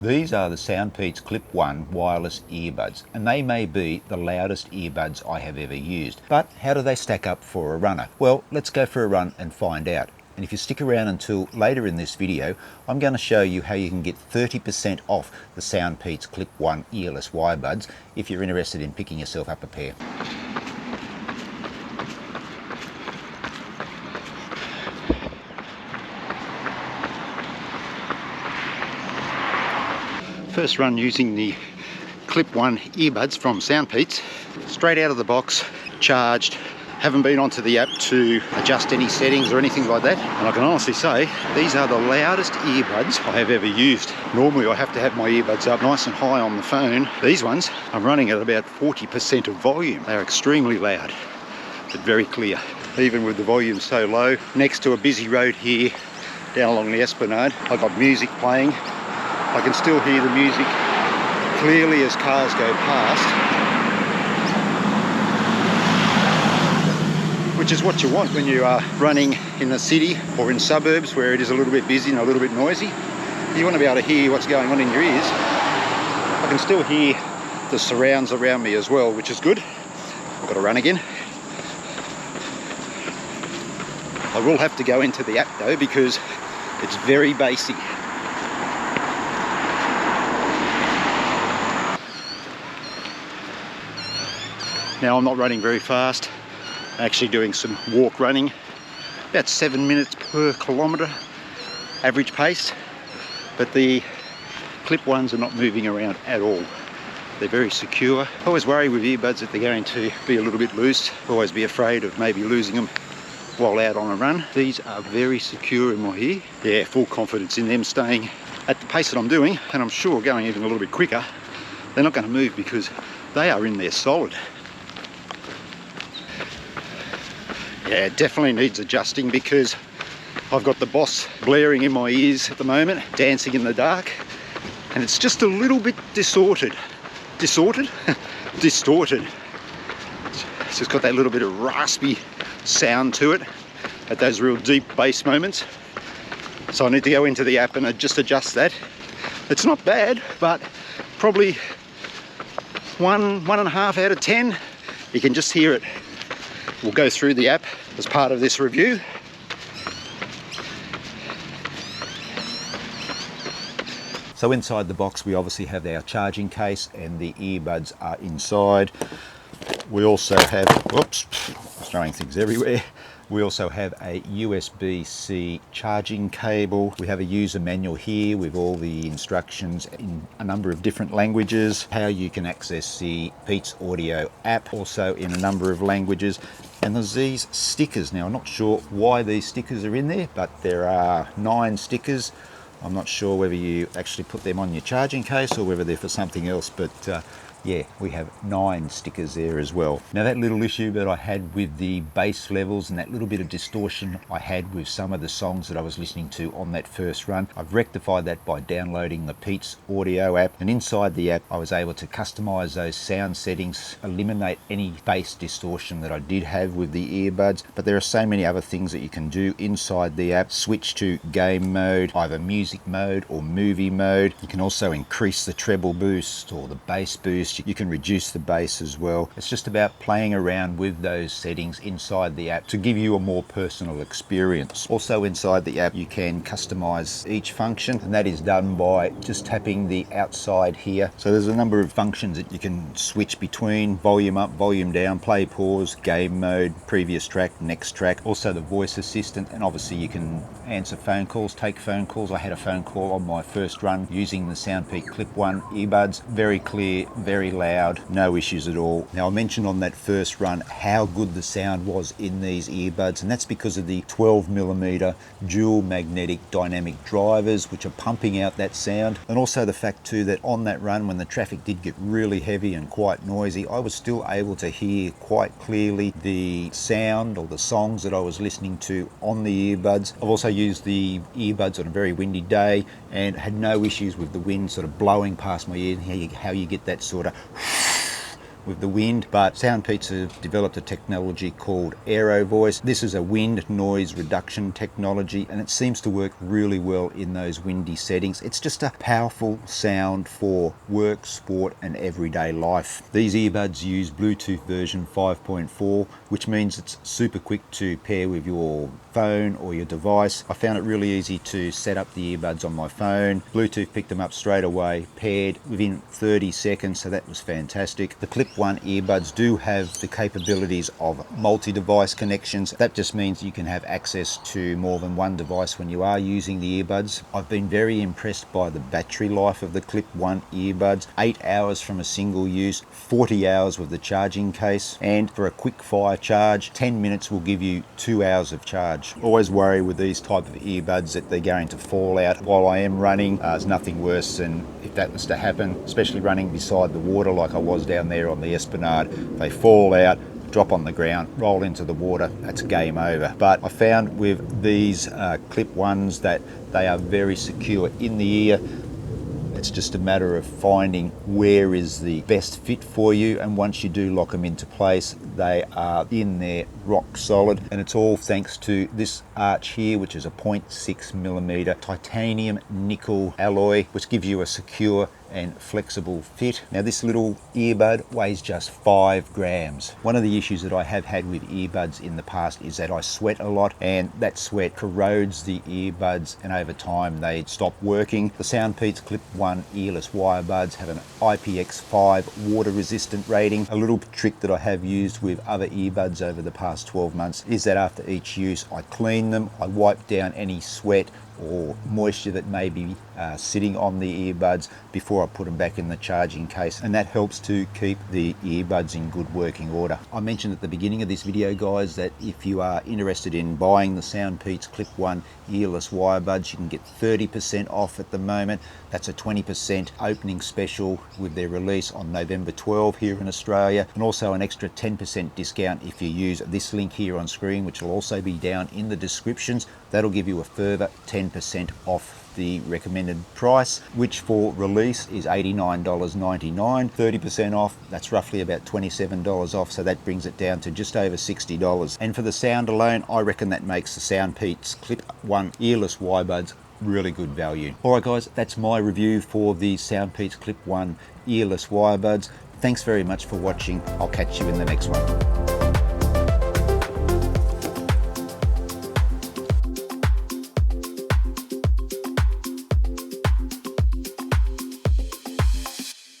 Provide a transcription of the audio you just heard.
These are the Soundpeats Clip 1 wireless earbuds, and they may be the loudest earbuds I have ever used. But how do they stack up for a runner? Well, let's go for a run and find out. And if you stick around until later in this video, I'm going to show you how you can get 30% off the Soundpeats Clip 1 earless earbuds if you're interested in picking yourself up a pair. First run using the Clip 1 earbuds from Soundpeats, straight out of the box, charged. Haven't been onto the app to adjust any settings or anything like that, and I can honestly say these are the loudest earbuds I have ever used. Normally I have to have my earbuds up nice and high on the phone. These ones I'm running at about 40% of volume. They're extremely loud but very clear, even with the volume so low. Next to a busy road here down along the Esplanade, I've got music playing. I can still hear the music clearly as cars go past, which is what you want when you are running in the city or in suburbs where it is a little bit busy and a little bit noisy. You want to be able to hear what's going on in your ears. I can still hear the surrounds around me as well, which is good. I've got to run again. I will have to go into the app though because it's very bassy. Now I'm not running very fast, I'm actually doing some walk running, about 7 minutes per kilometre average pace, but the Clip ones are not moving around at all. They're very secure. I always worry with earbuds that they're going to be a little bit loose, always be afraid of maybe losing them while out on a run. These are very secure in my ear. Yeah, full confidence in them staying at the pace that I'm doing, and I'm sure going even a little bit quicker, they're not going to move because they are in there solid. Yeah, it definitely needs adjusting because I've got the Boss blaring in my ears at the moment, dancing in the dark, and it's just a little bit distorted. Distorted? Distorted. It's just got that little bit of raspy sound to it at those real deep bass moments. So I need to go into the app and just adjust that. It's not bad, but probably 1.5 out of 10. You can just hear it. We'll go through the app as part of this review. So inside the box we obviously have our charging case and the earbuds are inside. We also have, whoops, throwing things everywhere. We also have a USB-C charging cable. We have a user manual here with all the instructions in a number of different languages, how you can access the PeatsAudio app, also in a number of languages. And there's these stickers. Now I'm not sure why these stickers are in there, but there are 9 stickers. I'm not sure whether you actually put them on your charging case or whether they're for something else, but yeah, we have 9 stickers there as well. Now that little issue that I had with the bass levels and that little bit of distortion I had with some of the songs that I was listening to on that first run, I've rectified that by downloading the PeatsAudio app, and inside the app I was able to customize those sound settings, eliminate any bass distortion that I did have with the earbuds. But there are so many other things that you can do inside the app. Switch to game mode, either music mode or movie mode. You can also increase the treble boost or the bass boost. You can reduce the bass as well. It's just about playing around with those settings inside the app to give you a more personal experience. Also inside the app you can customize each function, and that is done by just tapping the outside here. So there's a number of functions that you can switch between: volume up, volume down, play, pause, game mode, previous track, next track. Also the voice assistant, and obviously you can answer phone calls, take phone calls. I had a phone call on my first run using the Soundpeats Clip 1 earbuds. Very clear, very loud, no issues at all. Now I mentioned on that first run how good the sound was in these earbuds, and that's because of the 12mm dual magnetic dynamic drivers which are pumping out that sound, and also the fact too that on that run when the traffic did get really heavy and quite noisy, I was still able to hear quite clearly the sound or the songs that I was listening to on the earbuds. I've also used the earbuds on a very windy day and had no issues with the wind sort of blowing past my ear, and how you get that sort of with the wind, but Soundpeats have developed a technology called Aero Voice. This is a wind noise reduction technology, and it seems to work really well in those windy settings. It's just a powerful sound for work, sport, and everyday life. These earbuds use Bluetooth version 5.4, which means it's super quick to pair with your phone or your device. I found it really easy to set up the earbuds on my phone. Bluetooth picked them up straight away, paired within 30 seconds, so that was fantastic. The Clip 1 earbuds do have the capabilities of multi-device connections. That just means you can have access to more than one device when you are using the earbuds. I've been very impressed by the battery life of the Clip 1 earbuds. 8 hours from a single use, 40 hours with the charging case, and for a quick fire charge, 10 minutes will give you 2 hours of charge. Always worry with these type of earbuds that they're going to fall out while I am running. There's nothing worse than if that was to happen, especially running beside the water like I was down there on the Esplanade. They fall out, drop on the ground, roll into the water, that's game over. But I found with these Clip 1s that they are very secure in the ear. It's just a matter of finding where is the best fit for you, and once you do lock them into place, they are in there rock solid. And it's all thanks to this arch here, which is a 0.6mm titanium nickel alloy, which gives you a secure and flexible fit. Now this little earbud weighs just 5 grams. One of the issues that I have had with earbuds in the past is that I sweat a lot, and that sweat corrodes the earbuds, and over time they stop working. The Soundpeats Clip 1 earless wire buds have an IPX5 water resistant rating. A little trick that I have used with other earbuds over the past 12 months is that after each use I clean them, I wipe down any sweat or moisture that may be sitting on the earbuds before I put them back in the charging case, and that helps to keep the earbuds in good working order. I mentioned at the beginning of this video, guys, that if you are interested in buying the Soundpeats Clip 1 earless wire buds, you can get 30% off at the moment. That's a 20% opening special with their release on November 12 here in Australia, and also an extra 10% discount if you use this link here on screen, which will also be down in the descriptions. That'll give you a further 10% off the recommended price, which for release is $89.99. 30% off, that's roughly about $27 off, so that brings it down to just over $60. And for the sound alone, I reckon that makes the Soundpeats Clip 1 earless wire buds really good value. Alright guys, that's my review for the Soundpeats Clip 1 earless wire buds. Thanks very much for watching. I'll catch you in the next one.